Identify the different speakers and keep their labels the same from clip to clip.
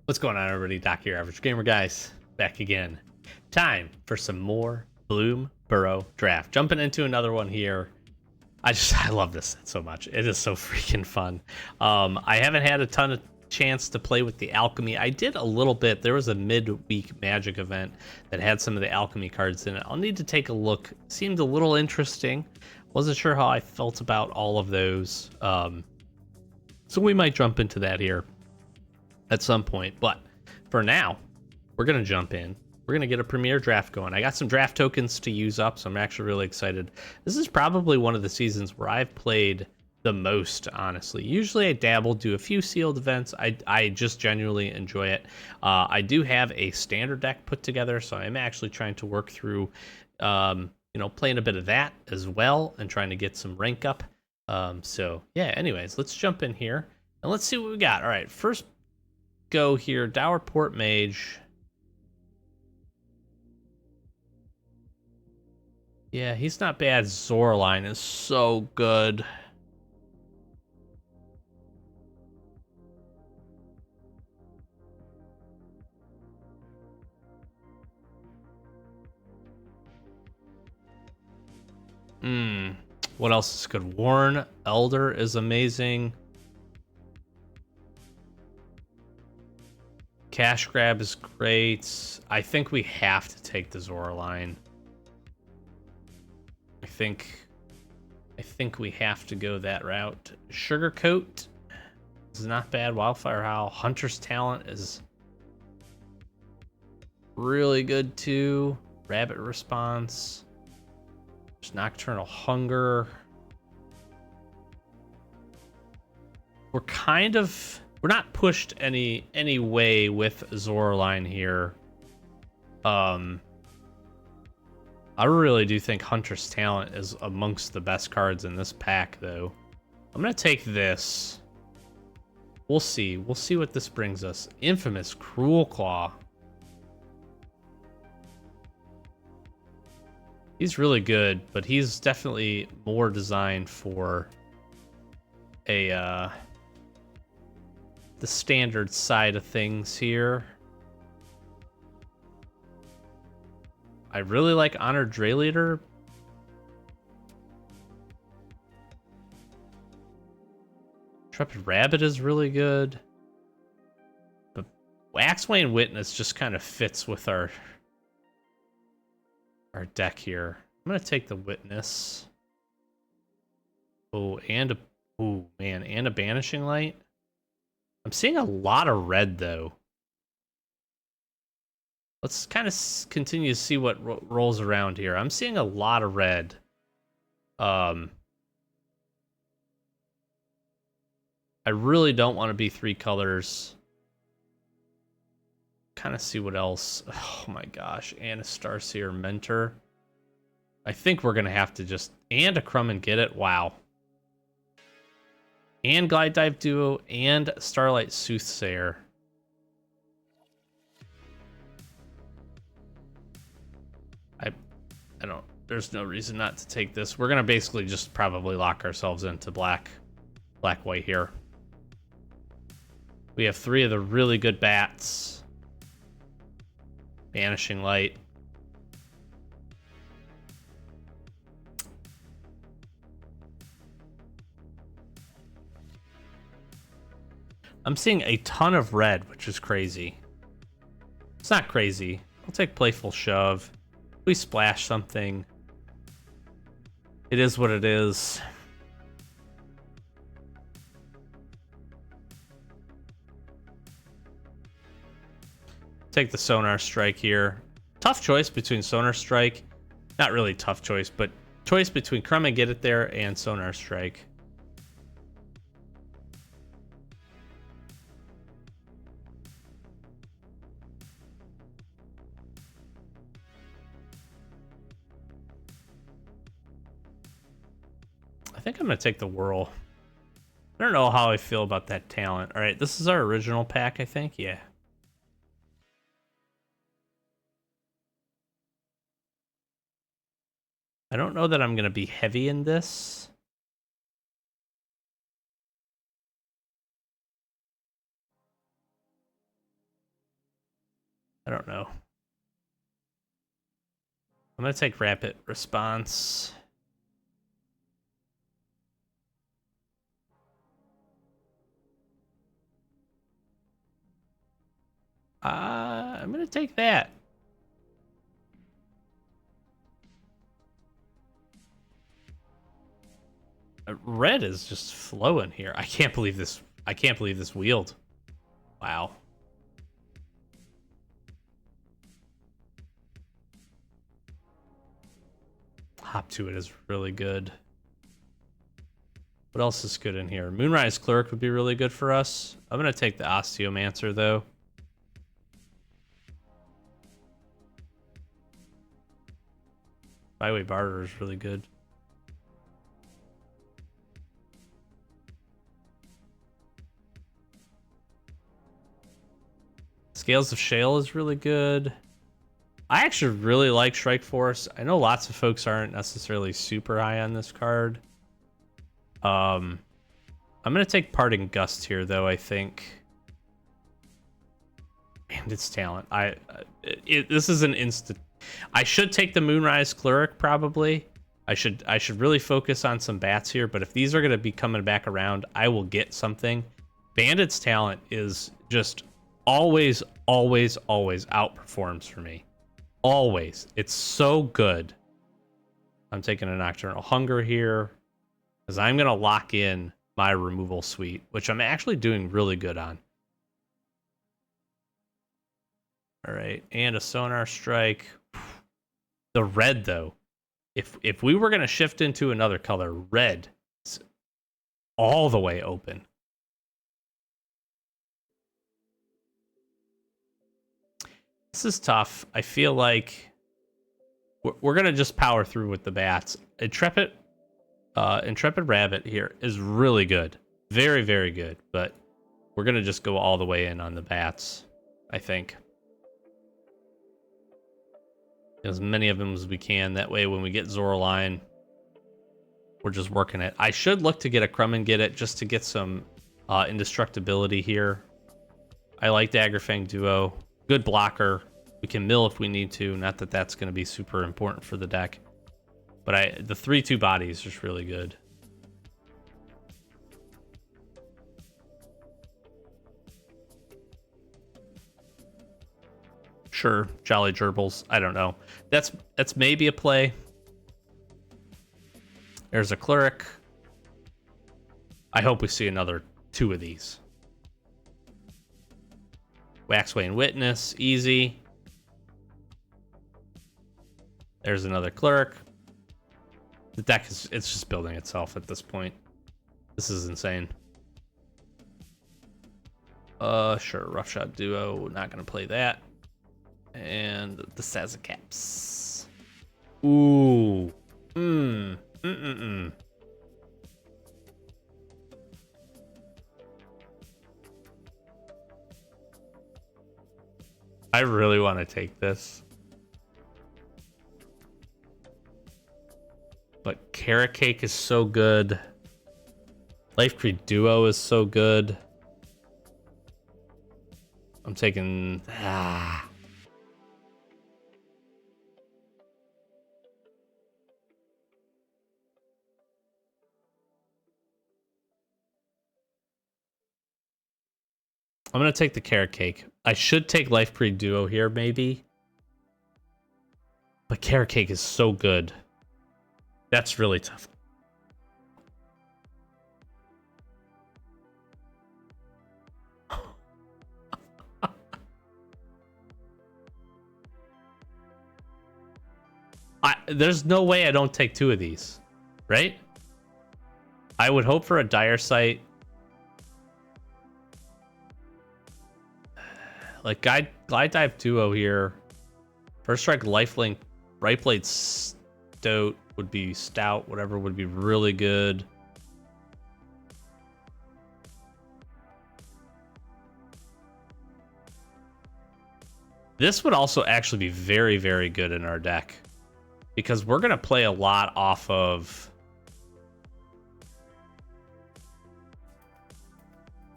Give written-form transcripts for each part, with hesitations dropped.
Speaker 1: What's going on, everybody? Doc here, Average Gamer Guys, back again. Time for some more Bloomburrow Draft. Jumping into another one here. I love this set so much. It is so freaking fun. I haven't had a ton of chance to play with the alchemy. I did a little bit. There was a mid-week magic event that had some of the alchemy cards in it. I'll need to take a look. Seemed a little interesting. Wasn't sure how I felt about all of those. So we might jump into that here at some point, but for now we're gonna jump in. We're gonna get a Premier Draft going. I got some draft tokens to use up, so I'm actually really excited. This is probably one of the seasons where I've played the most, honestly. Usually I dabble, do a few sealed events. I just genuinely enjoy it. I do have a standard deck put together, so I'm actually trying to work through playing a bit of that as well and trying to get some rank up. So yeah, anyways, let's jump in here and let's see what we got. All right, first go here, Dowerport Mage. Yeah, he's not bad. Zoraline is so good. What else is good? Warren Elder is amazing. Cash Grab is great. I think we have to take the Zoraline. I think we have to go that route. Sugarcoat is not bad. Wildfire Howl. Hunter's Talent is really good too. Rabbit Response. There's Nocturnal Hunger. We're not pushed any way with Zoraline here. I really do think Hunter's Talent is amongst the best cards in this pack, though. I'm gonna take this. We'll see. We'll see what this brings us. Infamous Cruel Claw. He's really good, but he's definitely more designed for a the standard side of things here. I really like Honored Dray Leader. Intrepid Rabbit is really good. But Waxwayne Witness just kind of fits with our deck here. I'm gonna take the Witness. Oh, and a Banishing Light. I'm seeing a lot of red, though. Let's kind of continue to see what rolls around here. I'm seeing a lot of red. I really don't want to be 3 colors. Kind of see what else. Oh my gosh. And a Starseer Mentor. I think we're going to have to just... And a Crumb and Get It. Wow. And Glide Dive Duo. And Starlight Soothsayer. I don't... There's no reason not to take this. We're going to basically just probably lock ourselves into black-white here. We have 3 of the really good bats. Banishing Light. I'm seeing a ton of red, which is crazy. It's not crazy. I'll take Playful Shove. We splash something. It is what it is. Take the Sonar Strike here. Tough choice between Sonar Strike. Not really tough choice, but choice between Crumb and Get It there and Sonar Strike. I think I'm going to take the Whirl. I don't know how I feel about that talent. All right, this is our original pack, I think. Yeah. I don't know that I'm going to be heavy in this. I don't know. I'm going to take rapid response. I'm going to take that. Red is just flowing here. I can't believe this. I can't believe this wheeled. Wow. Hop to it is really good. What else is good in here? Moonrise Cleric would be really good for us. I'm going to take the Osteomancer, though. Byway Barter is really good. Scales of Shale is really good. I actually really like Strike Force. I know lots of folks aren't necessarily super high on this card. I'm going to take Parting Gust here, though, I think. And its talent. This is an instant. I should take the Moonrise Cleric, probably. I should really focus on some bats here, but if these are going to be coming back around, I will get something. Bandit's talent is just always outperforms for me. Always. It's so good. I'm taking a Nocturnal Hunger here because I'm going to lock in my removal suite, which I'm actually doing really good on. All right, and a Sonar Strike. The red, though. If we were going to shift into another color, red is all the way open. This is tough. I feel like we're going to just power through with the bats. Intrepid Rabbit here is really good. Very, very good. But we're going to just go all the way in on the bats, I think. As many of them as we can. That way, when we get Zoraline, we're just working it. I should look to get a Crumb and get it just to get some indestructibility here. I like Daggerfang Duo. Good blocker. We can mill if we need to. Not that that's going to be super important for the deck. But the 3/2 body is just really good. Sure, Jolly Gerbils. I don't know. That's maybe a play. There's a Cleric. I hope we see another 2 of these. Waxway and Witness, easy. There's another Cleric. The deck it's just building itself at this point. This is insane. Sure, Roughshot Duo. Not gonna play that. And the Sazacaps. Ooh. I really want to take this. But Carrot Cake is so good. Life Creed Duo is so good. I'm taking... I'm going to take the Carrot Cake. I should take Life Creed Duo here, maybe. But Carrot Cake is so good. That's really tough. There's no way I don't take 2 of these, right? I would hope for a Dire Sight. Like Glide Dive Duo here. First Strike, Lifelink, Right Blade Stout would be Stout, whatever would be really good. This would also actually be very, very good in our deck. Because we're going to play a lot off of...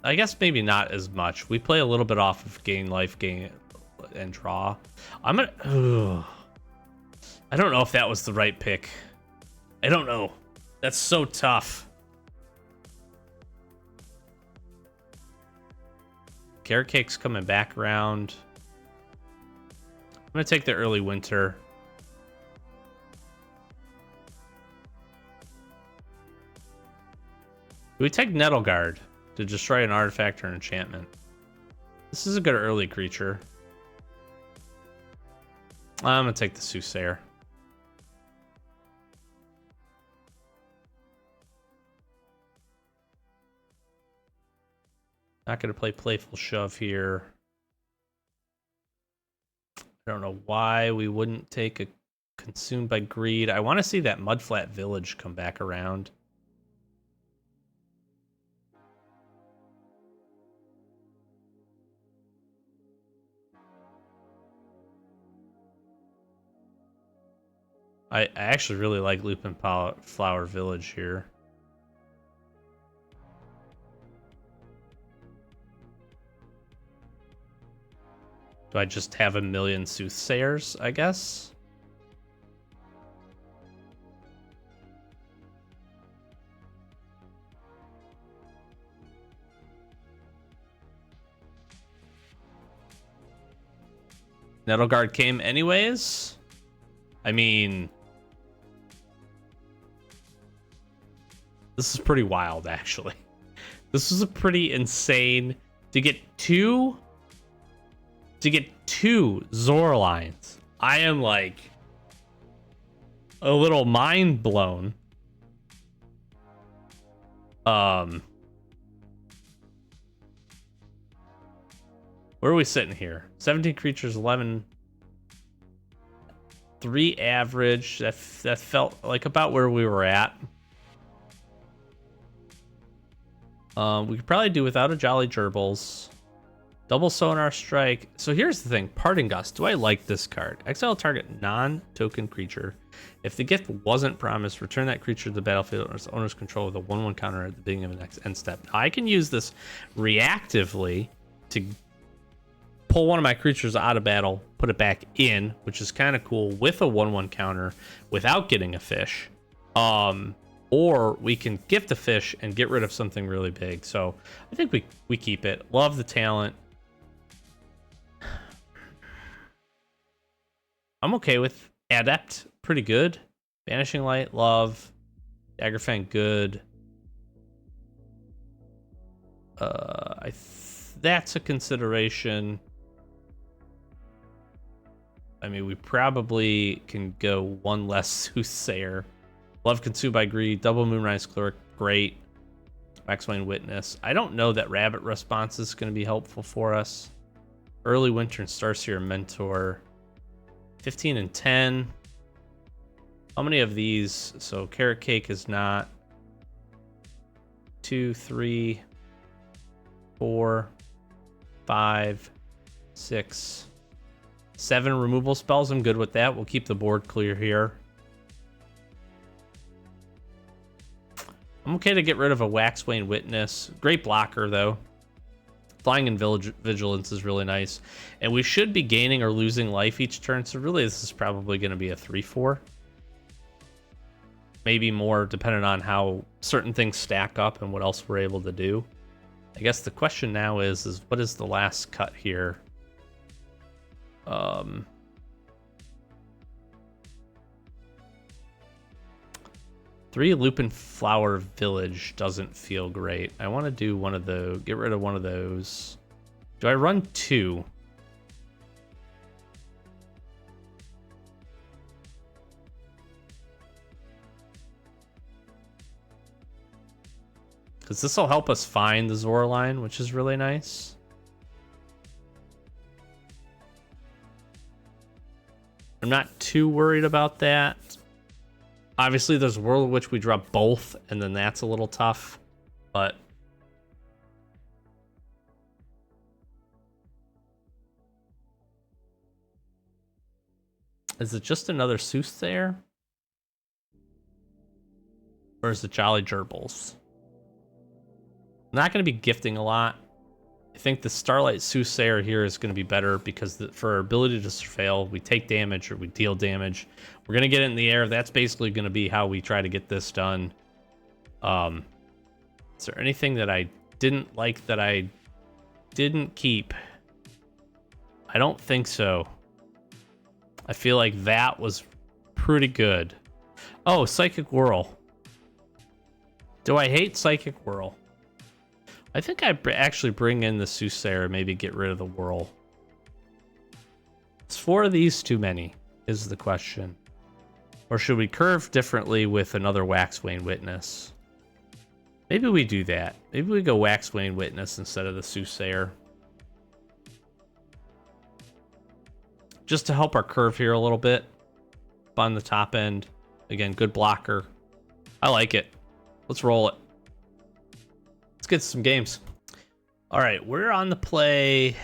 Speaker 1: I guess maybe not as much. We play a little bit off of gain life, gain and draw. I'm gonna. Ugh. I don't know if that was the right pick. I don't know. That's so tough. Carrot Cake's coming back around. I'm gonna take the early winter. Do we take Nettle Guard to destroy an artifact or an enchantment? This is a good early creature. I'm gonna take the Soothsayer. Not gonna play Playful Shove here. I don't know why we wouldn't take a Consumed by Greed. I want to see that Mudflat Village come back around. I actually really like Lupin Flower Village here. Do I just have a million Soothsayers, I guess? Nettle Guard came anyways? I mean... This is pretty wild, actually. This was a pretty insane... To get two Zorlines, I am like a little mind blown. Where are we sitting here? 17 creatures, 11. 3 average. That felt like about where we were at. We could probably do without a Jolly Gerbils. Double Sonar Strike. So here's the thing. Parting Gust. Do I like this card? Exile target non-token creature. If the gift wasn't promised, return that creature to the battlefield under its owner's control with a 1/1 counter at the beginning of the next end step. Now, I can use this reactively to pull one of my creatures out of battle, put it back in, which is kind of cool, with a 1/1 counter without getting a fish. Or we can gift a fish and get rid of something really big. So I think we keep it. Love the talent. I'm okay with Adept, pretty good. Vanishing Light, love. Daggerfang, good. That's a consideration. I mean, we probably can go one less Soothsayer. Love Consumed by Greed, Double Moonrise Cleric, great. Waxwing Witness. I don't know that Rabbit Response is going to be helpful for us. Early Winter and Starseer Mentor. 15 and 10. How many of these? So Carrot Cake is not. 2, 3, 4, 5, 6, 7 removal spells. I'm good with that. We'll keep the board clear here. I'm okay to get rid of a Waxwing Witness. Great blocker, though. Flying in Vigilance is really nice. And we should be gaining or losing life each turn, so really this is probably going to be a 3/4. Maybe more, depending on how certain things stack up and what else we're able to do. I guess the question now is what is the last cut here? 3 Lupin Flower Village doesn't feel great. I want to do one of those. Get rid of one of those. Do I run 2? Because this will help us find the Zorline, which is really nice. I'm not too worried about that. Obviously, there's a world in which we drop both, and then that's a little tough, but... Is it just another Soothsayer? Or is it Jolly Gerbils? I'm not going to be gifting a lot. I think the Starlight Soothsayer here is going to be better because for our ability to surveil, we take damage or we deal damage. We're going to get it in the air. That's basically going to be how we try to get this done. Is there anything that I didn't like that I didn't keep? I don't think so. I feel like that was pretty good. Oh, Psychic Whirl. Do I hate Psychic Whirl? I think I actually bring in the Soothsayer, maybe get rid of the Whirl. Is 4 of these too many, is the question. Or should we curve differently with another Waxwane Witness? Maybe we do that. Maybe we go Waxwane Witness instead of the Soothsayer. Just to help our curve here a little bit. Up on the top end. Again, good blocker. I like it. Let's roll it. Let's get some games. All right, we're on the play.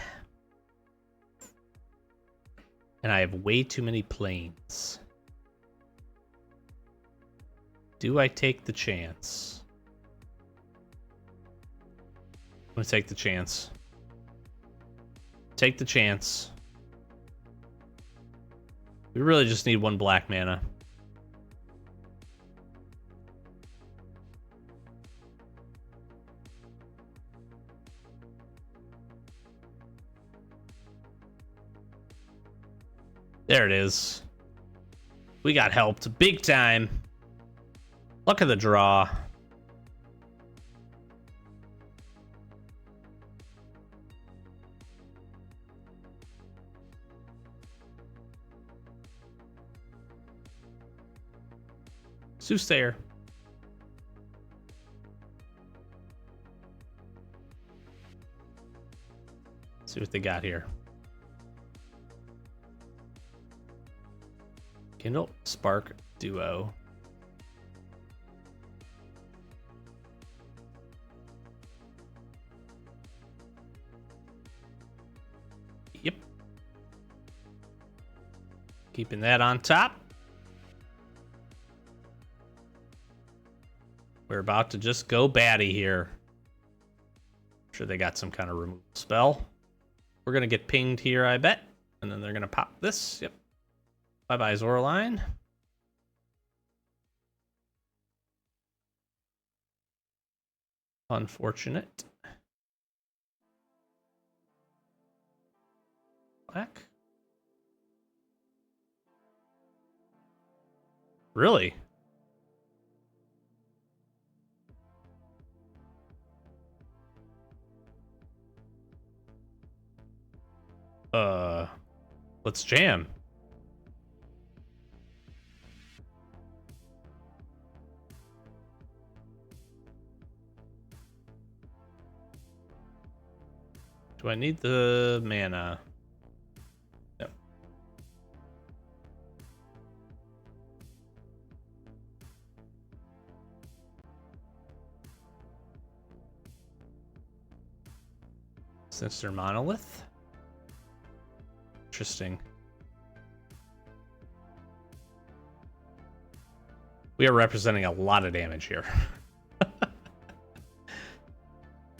Speaker 1: And I have way too many planes. Do I take the chance? I'm gonna take the chance. Take the chance. We really just need 1 black mana. There it is. We got helped big time. Luck of the draw. Soothsayer. See what they got here. Kindle, Spark, Duo. Yep. Keeping that on top. We're about to just go batty here. I'm sure they got some kind of removal spell. We're going to get pinged here, I bet. And then they're going to pop this. Yep. Bye-bye, Zoraline. Unfortunate. Black. Really? Let's jam. Do I need the mana? Yep. Sinister Monolith. Interesting. We are representing a lot of damage here.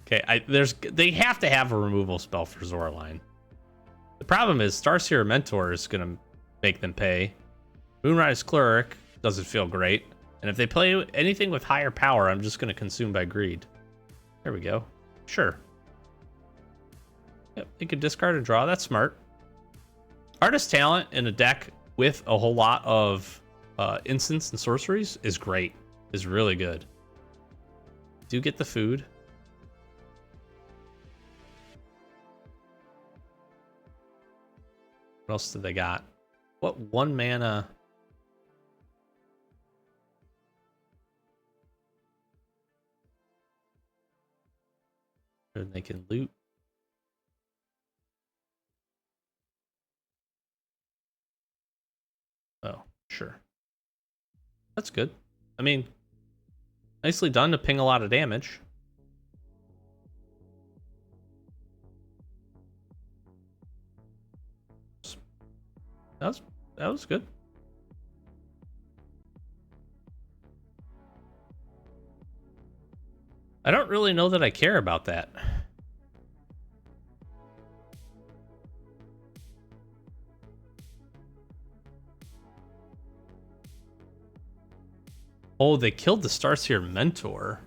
Speaker 1: Okay, they have to have a removal spell for Zoraline. The problem is Starseer Mentor is gonna make them pay. Moonrise Cleric doesn't feel great. And if they play anything with higher power, I'm just gonna consume by greed. There we go. Sure. Yep, they could discard and draw. That's smart. Artist Talent in a deck with a whole lot of instants and sorceries is great. Is really good. Do get the food. What else did they got? What 1 mana? And they can loot. Oh, sure. That's good. I mean, nicely done to ping a lot of damage. That was good. I don't really know that I care about that. Oh, they killed the Starseer Mentor.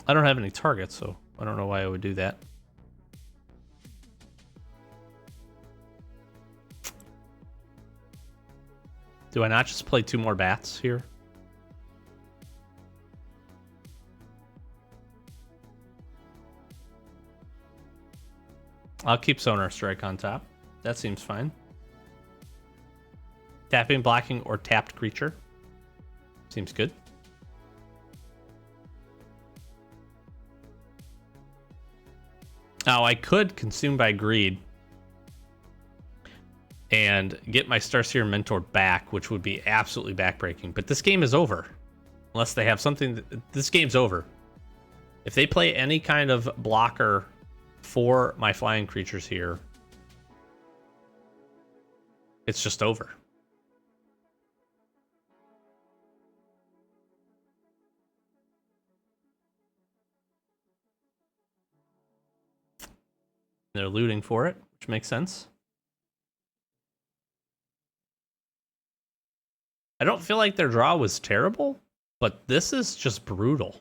Speaker 1: I don't have any targets, so I don't know why I would do that. Do I not just play 2 more bats here? I'll keep Sonar Strike on top. That seems fine. Tapping, blocking, or tapped creature. Seems good. Now, I could Consume by Greed and get my Starseer Mentor back, which would be absolutely backbreaking. But this game is over. Unless they have something... This game's over. If they play any kind of blocker for my flying creatures here, it's just over. They're looting for it, which makes sense. I don't feel like their draw was terrible, but this is just brutal.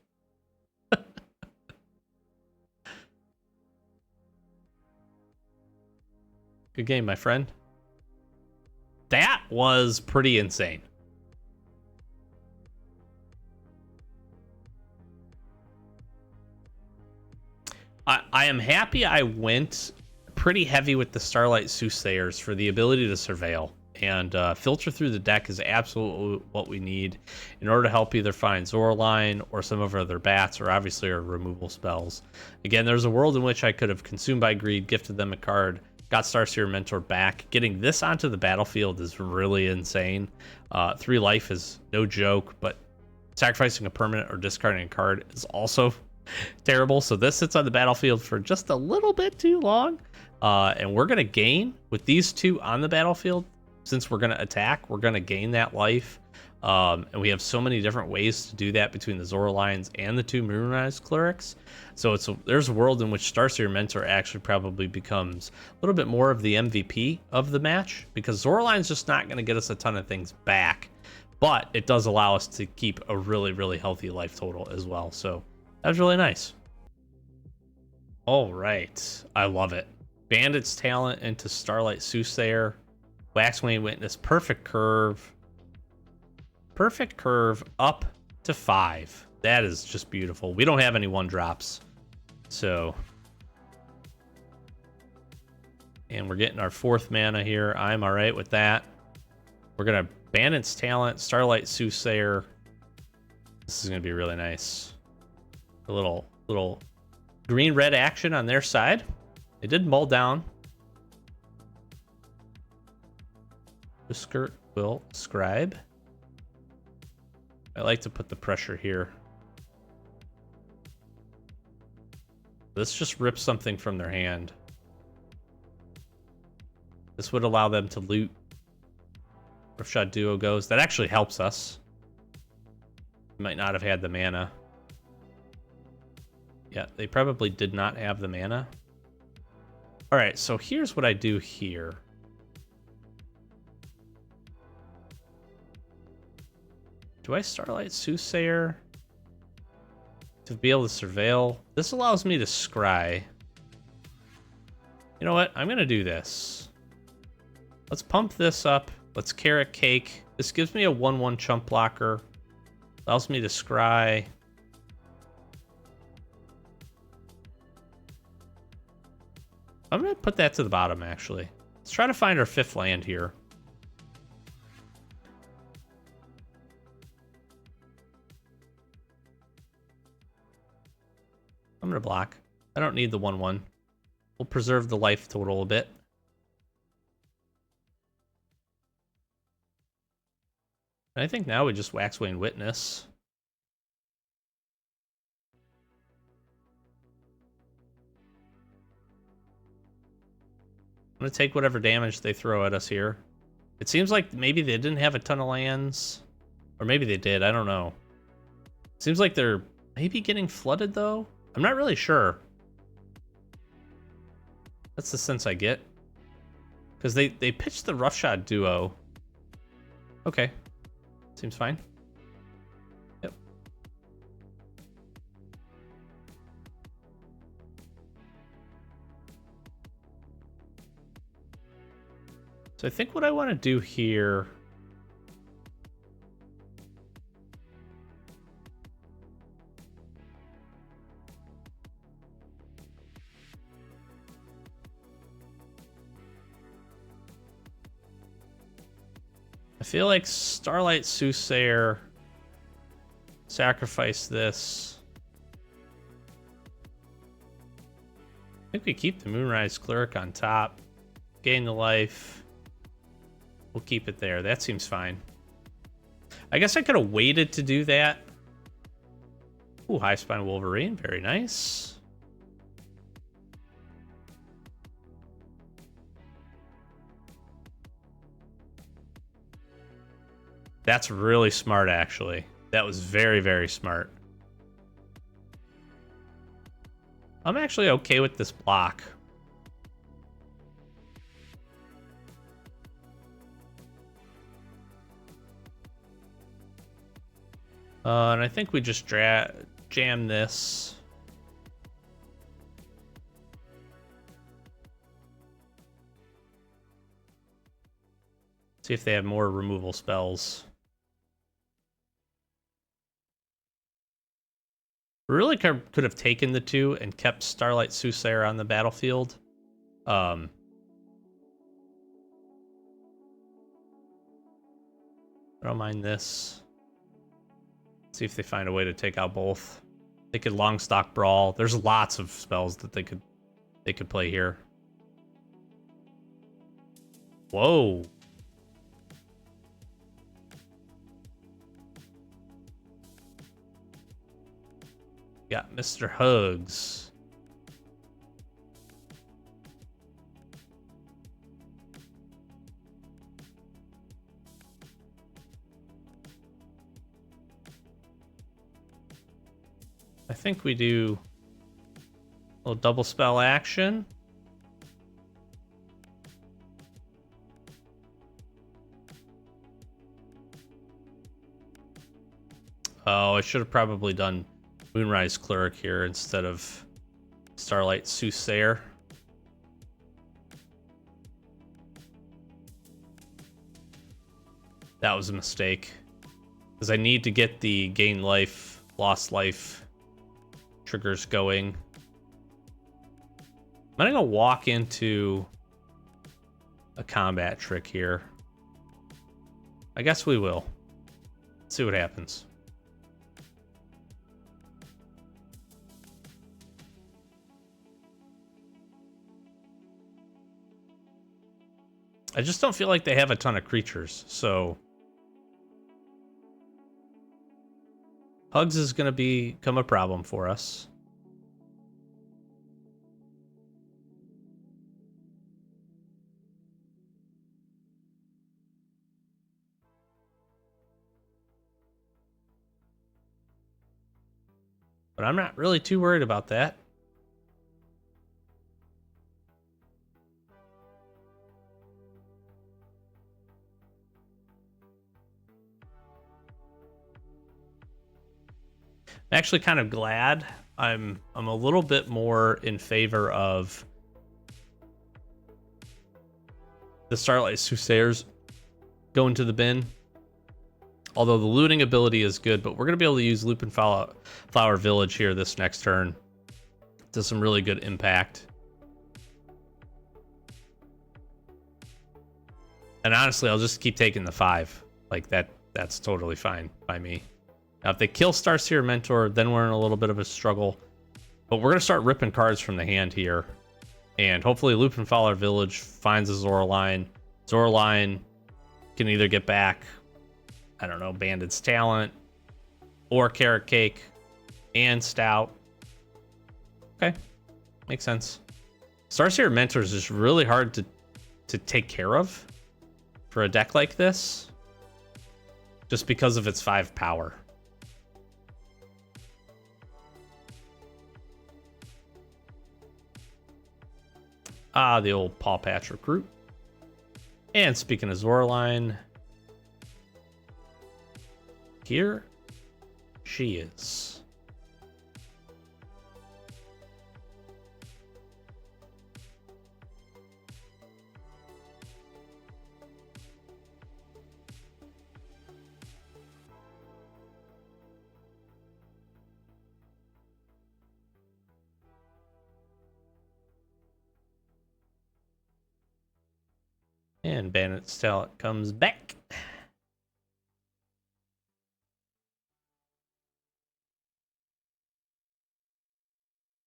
Speaker 1: Good game, my friend. That was pretty insane. I am happy I went pretty heavy with the Starlight Soothsayers for the ability to surveil. And filter through the deck is absolutely what we need in order to help either find Zoraline or some of our other bats, or obviously our removal spells. Again, there's a world in which I could have Consumed by Greed, gifted them a card, got Starseer Mentor back. Getting this onto the battlefield is really insane. 3 life is no joke, but sacrificing a permanent or discarding a card is also terrible. So this sits on the battlefield for just a little bit too long. And we're going to gain with these 2 on the battlefield. Since we're going to attack, we're going to gain that life. And we have so many different ways to do that between the Zoralines and the 2 Moonrise Clerics. So there's a world in which Starseer Mentor actually probably becomes a little bit more of the MVP of the match, because Zoraline's just not going to get us a ton of things back. But it does allow us to keep a really, really healthy life total as well. So that was really nice. All right. I love it. Bandit's Talent into Starlight Soothsayer. Waxwing Witness, perfect curve. Perfect curve up to 5. That is just beautiful. We don't have any 1-drops. So. And we're getting our 4th mana here. I'm all right with that. We're going to Bandit's Talent, Starlight Soothsayer. This is going to be really nice. A little green-red action on their side. They did mull down. Whisker will scribe. I like to put the pressure here. This just rips something from their hand. This would allow them to loot. Roughshod Duo goes. That actually helps us. We might not have had the mana. Yeah, they probably did not have the mana. All right, so here's what I do here. Do I Starlight Soothsayer to be able to surveil? This allows me to scry. You know what? I'm going to do this. Let's pump this up. Let's Carrot Cake. This gives me a 1/1 chump blocker. Allows me to scry. I'm going to put that to the bottom, actually. Let's try to find our 5th land here. I'm going to block. I don't need the 1/1. We'll preserve the life total a bit. And I think now we just Waxwing Witness. I'm going to take whatever damage they throw at us here. It seems like maybe they didn't have a ton of lands. Or maybe they did. I don't know. Seems like they're maybe getting flooded, though. I'm not really sure. That's the sense I get. Because they pitched the Roughshod duo. Okay. Seems fine. Yep. So I think what I want to do here... I feel like Starlight Soothsayer, sacrifice this. I think we keep the Moonrise Cleric on top, gain the life. We'll keep it there. That seems fine. I guess I could have waited to do that. Ooh, High Spine Wolverine, very nice. That's really smart, actually. That was very, very smart. I'm actually okay with this block. And I think we just jam this. See if they have more removal spells. We really could have taken the two and kept Starlight Soothsayer on the battlefield. I don't mind this. See if they find a way to take out both. They could Longstock Brawl. There's lots of spells that they could play here. Whoa. Got Mr. Hugs. I think we do a little double spell action. Oh, I should have probably done Moonrise Cleric here instead of Starlight Soothsayer. That was a mistake. Because I need to get the gain life, lost life triggers going. I'm gonna go walk into a combat trick here. I guess we will. Let's see what happens. I just don't feel like they have a ton of creatures, so Hugs is going to become a problem for us. But I'm not really too worried about that. I'm actually kind of glad. I'm a little bit more in favor of the Starlight Soothsayers going to the bin. Although the looting ability is good, but we're going to be able to use Lupin Flower Village here this next turn. Does some really good impact. And honestly, I'll just keep taking the 5. Like that's totally fine by me. Now, if they kill Starseer Mentor, then we're in a little bit of a struggle. But we're going to start ripping cards from the hand here. And hopefully Lupin Flower Village finds a Zoraline. Zoraline can either get back, I don't know, Bandit's Talent, or Carrot Cake, and Stout. Okay, makes sense. Starseer Mentor is just really hard to take care of for a deck like this, just because of its 5 power. Ah, the old Paw Patch Recruit. And speaking of Zoraline, here she is. And Bandit Stallet comes back.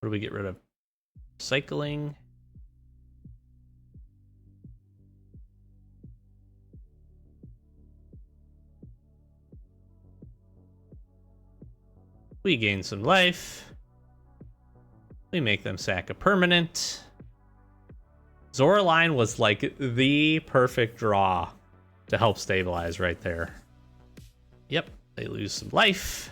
Speaker 1: What do we get rid of? Cycling. We gain some life. We make them sack a permanent. Zoraline was like the perfect draw to help stabilize right there. Yep, they lose some life.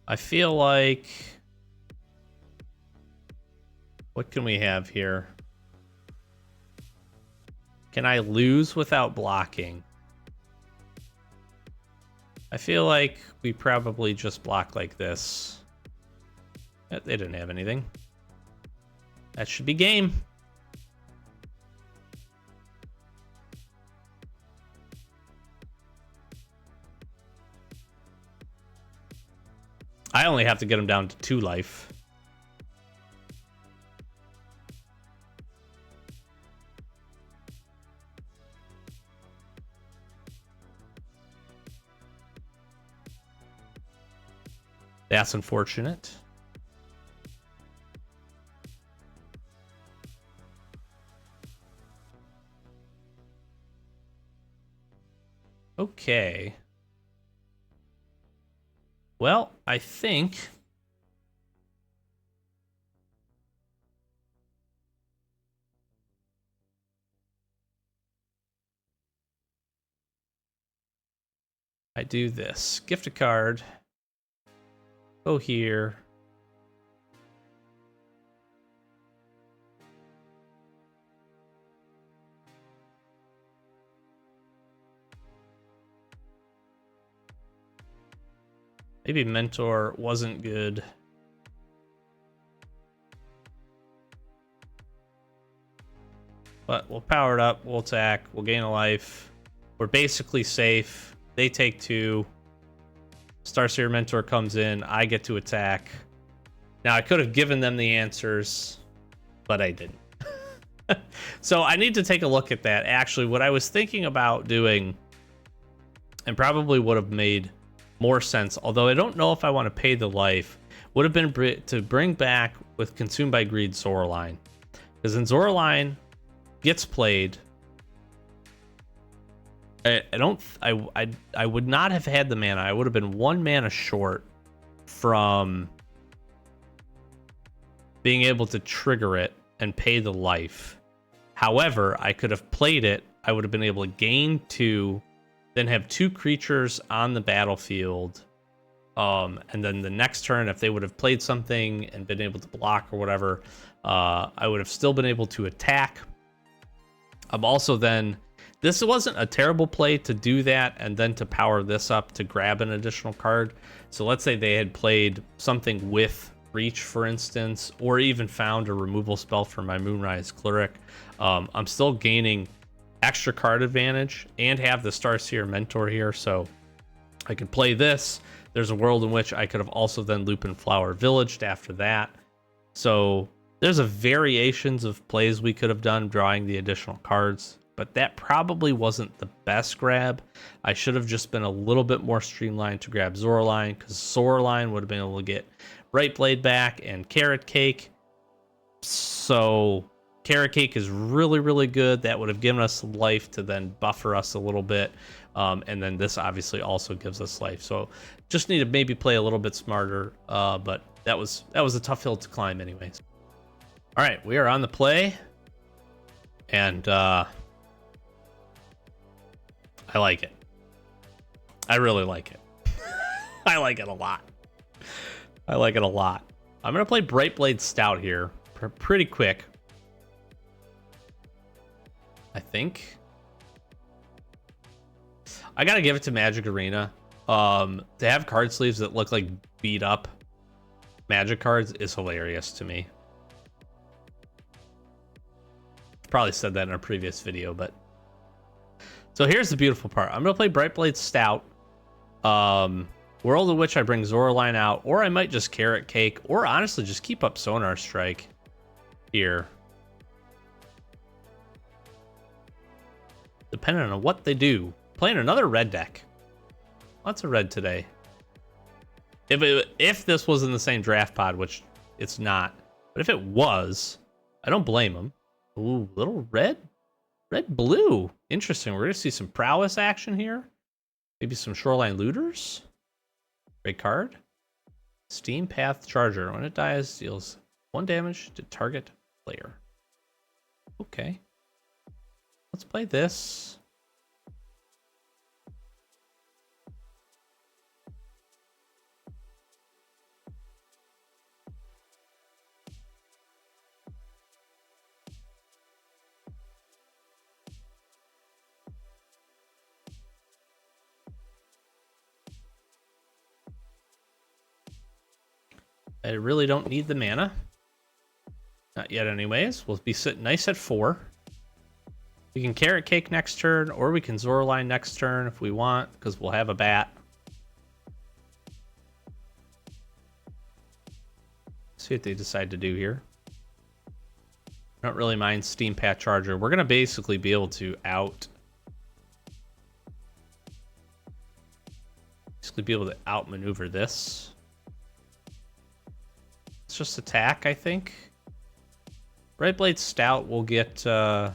Speaker 1: I feel like... What can we have here? Can I lose without blocking? I feel like we probably just block like this. They didn't have anything. That should be game. I only have to get him down to 2 life. That's unfortunate. Okay. Well, I think... I do this. Gift a card. Go here. Maybe Mentor wasn't good. But we'll power it up, we'll attack, we'll gain a life. We're basically safe. They take 2. Starseer Mentor comes in, I get to attack. Now I could have given them the answers, but I didn't. So I need to take a look at that. Actually, what I was thinking about doing, and probably would have made more sense, although I don't know if I want to pay the life, would have been to bring back with Consumed by Greed Zoraline. Because then Zoraline gets played. I would not have had the mana. I would have been 1 mana short from being able to trigger it and pay the life. However, I could have played it. I would have been able to gain 2, then have 2 creatures on the battlefield. And then the next turn, if they would have played something and been able to block or whatever, I would have still been able to attack. I'm also then... This wasn't a terrible play to do that and then to power this up to grab an additional card. So let's say they had played something with Reach, for instance, or even found a removal spell for my Moonrise Cleric. I'm still gaining extra card advantage and have the Starseer Mentor here, so I could play this. There's a world in which I could have also then Lupin Flower Villaged after that. So there's a variations of plays we could have done drawing the additional cards. But that probably wasn't the best grab. I should have just been a little bit more streamlined to grab Zoraline, because Zoraline would have been able to get Bright Blade back and Carrot Cake. So Carrot Cake is really, really good. That would have given us some life to then buffer us a little bit. And then this obviously also gives us life. So just need to maybe play a little bit smarter. But that was a tough hill to climb anyways. All right, we are on the play. And I like it. I really like it. I like it a lot. I like it a lot. I'm going to play Brightblade Stout here pretty quick. I think. I got to give it to Magic Arena. To have card sleeves that look like beat up Magic cards is hilarious to me. Probably said that in a previous video, but so here's the beautiful part. I'm gonna play Brightblade Stout. World of Witch, I bring Zoraline out, or I might just Carrot Cake, or honestly just keep up Sonar Strike here, depending on what they do. Playing another red deck. Lots of red today. If this was in the same draft pod, which it's not, but if it was, I don't blame them. Ooh, little red blue. Interesting. We're gonna see some prowess action here. Maybe some Shoreline Looters. Great card. Steam Path Charger. When it dies, deals 1 damage to target player. Okay. Let's play this. I really don't need the mana. Not yet anyways. We'll be sitting nice at 4. We can Carrot Cake next turn, or we can Zoraline next turn if we want, because we'll have a bat. See what they decide to do here. I don't really mind Steam Path Charger. We're going to basically be able to outmaneuver this. Let's just attack, I think. Brightblade Stout will get the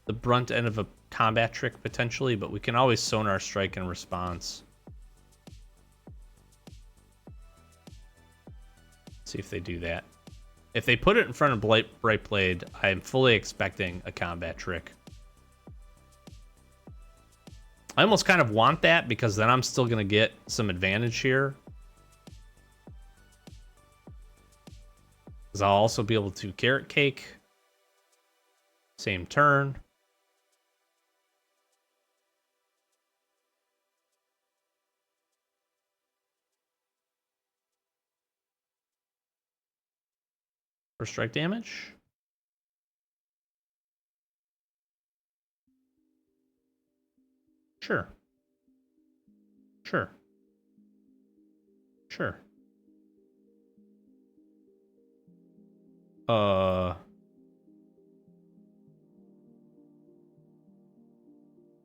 Speaker 1: brunt end of a combat trick potentially, but we can always Sonar Strike in response. See if they do that. If they put it in front of Brightblade, I am fully expecting a combat trick. I almost kind of want that because then I'm still going to get some advantage here. Because I'll also be able to Carrot Cake. Same turn. For strike damage. Sure. Sure. Sure.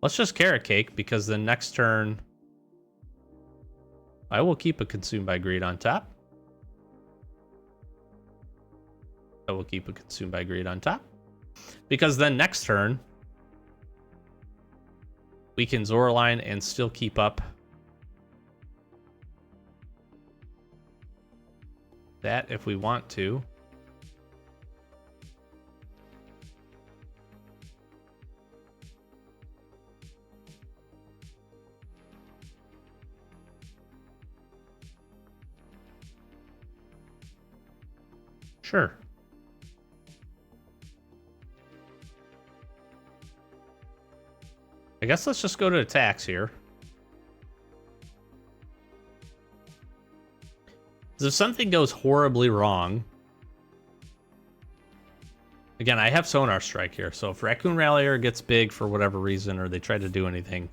Speaker 1: Let's just Carrot Cake, because the next turn I will keep a Consumed by Greed on top. I will keep a Consumed by Greed on top. Because then next turn we can Zoraline and still keep up that if we want to. Sure. I guess let's just go to attacks here. Because if something goes horribly wrong... Again, I have Sonar Strike here, so if Raccoon Rallier gets big for whatever reason, or they try to do anything,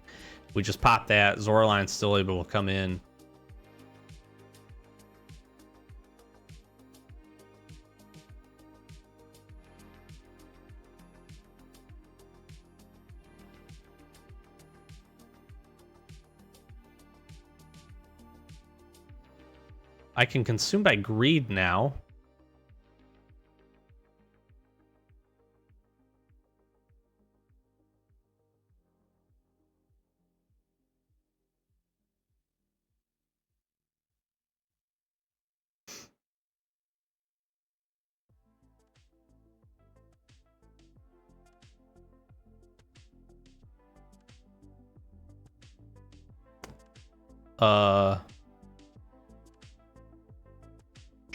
Speaker 1: we just pop that. Zoraline's still able to come in. I can Consume by Greed now.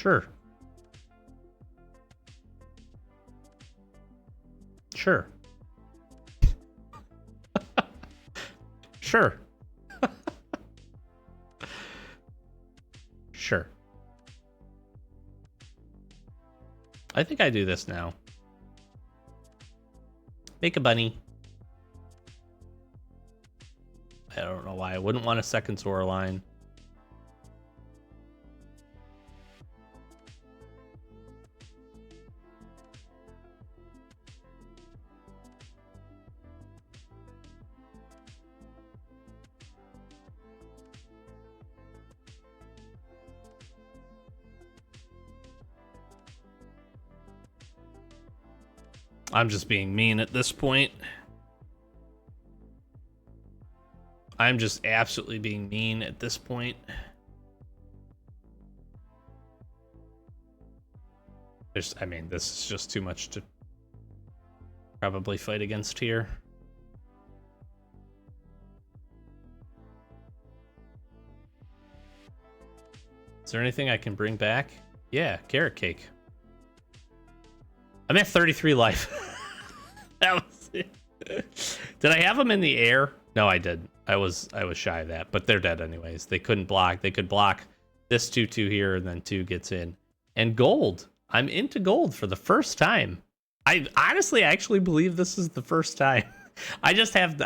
Speaker 1: Sure. Sure. Sure. Sure. I think I do this now. Make a bunny. I don't know why I wouldn't want a second Zora line. I'm just being mean at this point. I'm just absolutely being mean at this point. I mean, this is just too much to probably fight against here. Is there anything I can bring back? Yeah, carrot cake. I'm at 33 life. That was it. Did I have them in the air? No, I didn't. I was shy of that, but they're dead anyways. They couldn't block. They could block this 2/2 here, and then 2 gets in. And gold. I'm into gold for the first time. I honestly actually believe this is the first time. I just have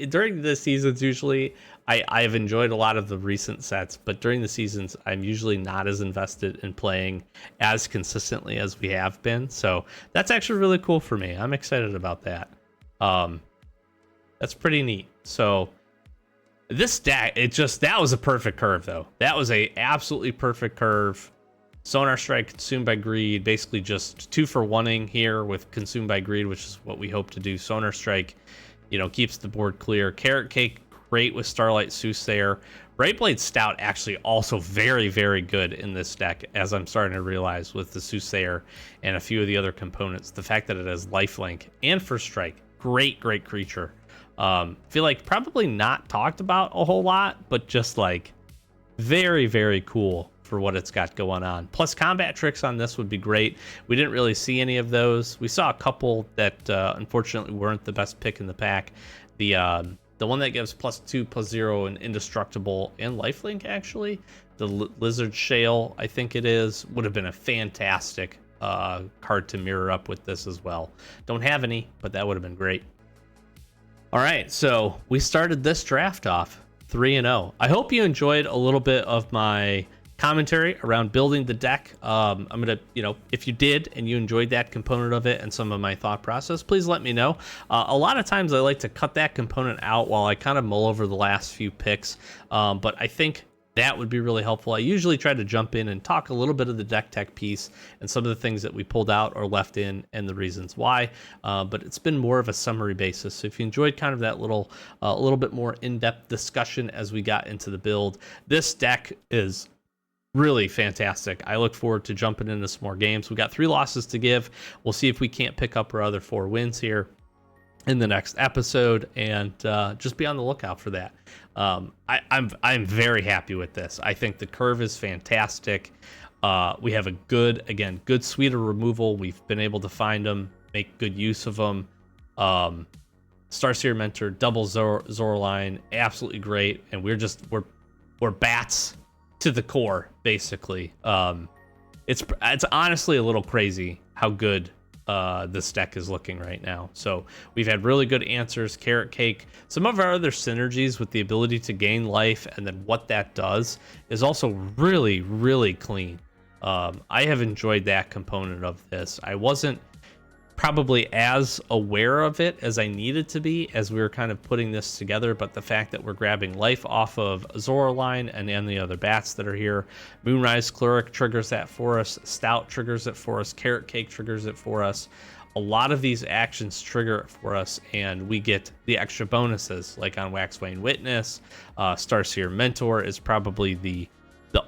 Speaker 1: during the seasons usually I've enjoyed a lot of the recent sets, but during the seasons I'm usually not as invested in playing as consistently as we have been. So that's actually really cool for me. I'm excited about that. That's pretty neat. So this deck, that was a perfect curve though. That was a absolutely perfect curve. Sonar Strike, Consumed by Greed, basically just 2-for-1ing here with Consumed by Greed, which is what we hope to do. Sonar Strike, keeps the board clear. Carrot Cake, great with Starlight Soothsayer. Brightblade Stout actually also very, very good in this deck, as I'm starting to realize with the Soothsayer and a few of the other components. The fact that it has Lifelink and First Strike, great creature. Feel like probably not talked about a whole lot, but just like very, very cool for what it's got going on. Plus combat tricks on this would be great. We didn't really see any of those. We saw a couple that unfortunately weren't the best pick in the pack. The one that gives +2/+0 and indestructible and lifelink, actually, the Lizard Shale, I think it is, would have been a fantastic card to mirror up with this as well. Don't have any, but that would have been great. All right, so we started this draft off 3-0. I hope you enjoyed a little bit of my commentary around building the deck. I'm gonna, if you did and you enjoyed that component of it and some of my thought process, please let me know. A lot of times I like to cut that component out while I kind of mull over the last few picks, but I think that would be really helpful. I usually try to jump in and talk a little bit of the deck tech piece and some of the things that we pulled out or left in and the reasons why, but it's been more of a summary basis. So if you enjoyed kind of that a little bit more in-depth discussion as we got into the build, this deck is really fantastic. I look forward to jumping into some more games. We got 3 losses to give. We'll see if we can't pick up our other 4 wins here in the next episode, and just be on the lookout for that. I'm very happy with this. I think the curve is fantastic. We have a good suite of removal. We've been able to find them, make good use of them. Starseer Mentor, double Zora line, absolutely great. And we're bats to the core, basically. It's honestly a little crazy how good this deck is looking right now. So we've had really good answers. Carrot Cake, some of our other synergies with the ability to gain life and then what that does is also really, really clean. I have enjoyed that component of this. I wasn't probably as aware of it as I needed to be as we were kind of putting this together, but the fact that we're grabbing life off of Zora line and the other bats that are here, Moonrise Cleric triggers that for us, Stout triggers it for us, Carrot Cake triggers it for us. A lot of these actions trigger it for us, and we get the extra bonuses, like on Waxwayne Witness. Starseer Mentor is probably the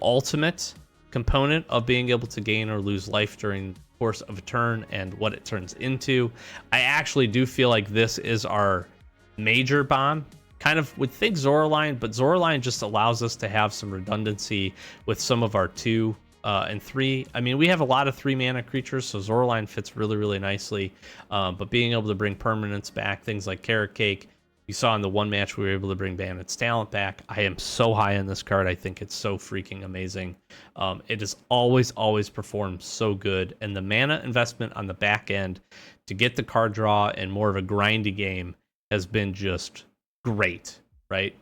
Speaker 1: ultimate component of being able to gain or lose life during course of a turn and what it turns into. I actually do feel like this is our major bomb. Kind of would think Zora line, but Zora line just allows us to have some redundancy with some of our 2 and 3. I mean, we have a lot of 3-mana creatures, so Zoraline fits really, really nicely. But being able to bring permanents back, things like Carrot Cake, you saw in the one match we were able to bring Bandit's Talent back. I am so high on this card. I think it's so freaking amazing. It has always performed so good, and the mana investment on the back end to get the card draw and more of a grindy game has been just great, right?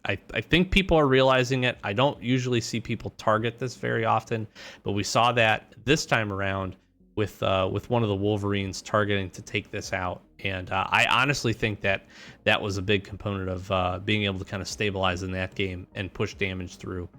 Speaker 1: I think people are realizing it. I don't usually see people target this very often, but we saw that this time around with one of the Wolverines targeting to take this out. And I honestly think that that was a big component of being able to kind of stabilize in that game and push damage through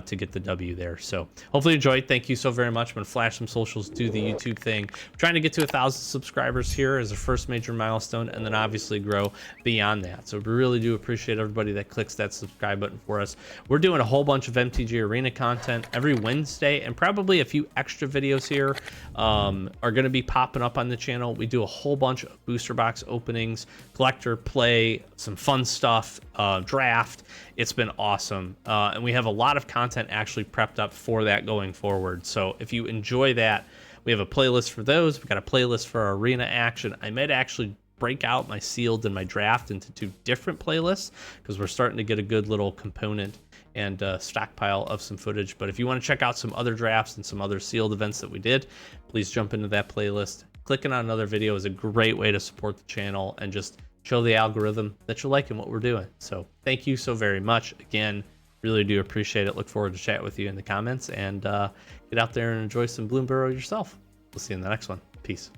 Speaker 1: to get the W there. So hopefully you enjoyed. Thank you so very much. I'm going to flash some socials, do the YouTube thing. We're trying to get to 1,000 subscribers here as a first major milestone, and then obviously grow beyond that. So we really do appreciate everybody that clicks that subscribe button for us. We're doing a whole bunch of MTG Arena content every Wednesday, and probably a few extra videos here are going to be popping up on the channel. We do a whole bunch of booster box openings, collector play, some fun stuff, draft. It's been awesome, and we have a lot of content actually prepped up for that going forward. So if you enjoy that, we have a playlist for those. We've got a playlist for our arena action. I might actually break out my sealed and my draft into 2 different playlists, because we're starting to get a good little component and stockpile of some footage. But if you want to check out some other drafts and some other sealed events that we did, please jump into that playlist. Clicking on another video is a great way to support the channel and just show the algorithm that you're liking what we're doing. So thank you so very much. Again, really do appreciate it. Look forward to chat with you in the comments, and get out there and enjoy some Bloomburrow yourself. We'll see you in the next one. Peace.